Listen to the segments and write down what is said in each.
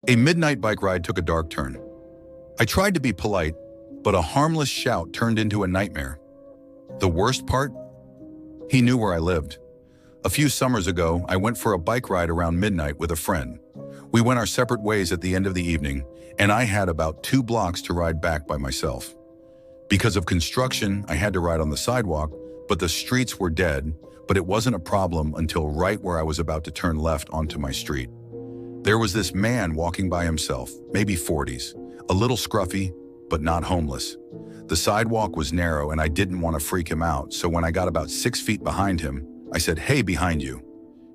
A midnight bike ride took a dark turn. I tried to be polite, but a harmless shout turned into a nightmare. The worst part? He knew where I lived. A few summers ago, I went for a bike ride around midnight with a friend. We went our separate ways at the end of the evening, and I had about 2 blocks to ride back by myself. Because of construction, I had to ride on the sidewalk, but the streets were dead, but it wasn't a problem until right where I was about to turn left onto my street. There was this man walking by himself, maybe 40s, a little scruffy, but not homeless. The sidewalk was narrow and I didn't want to freak him out, so when I got about 6 feet behind him, I said, "Hey, behind you."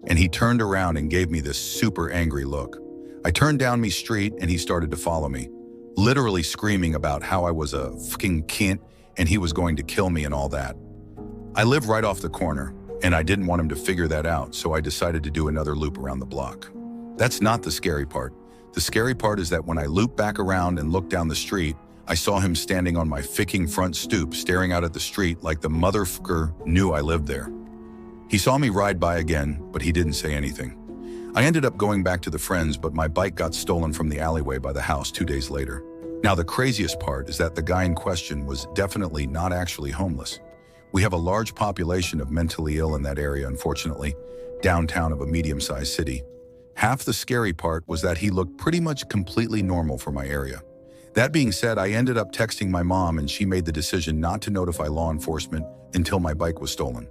And he turned around and gave me this super angry look. I turned down my street and he started to follow me, literally screaming about how I was a fucking cunt and he was going to kill me and all that. I live right off the corner and I didn't want him to figure that out, so I decided to do another loop around the block. That's not the scary part. The scary part is that when I looped back around and looked down the street, I saw him standing on my ficking front stoop staring out at the street like the motherfucker knew I lived there. He saw me ride by again, but he didn't say anything. I ended up going back to the friends, but my bike got stolen from the alleyway by the house 2 days later. Now the craziest part is that the guy in question was definitely not actually homeless. We have a large population of mentally ill in that area, unfortunately, downtown of a medium-sized city. Half the scary part was that he looked pretty much completely normal for my area. That being said, I ended up texting my mom and she made the decision not to notify law enforcement until my bike was stolen.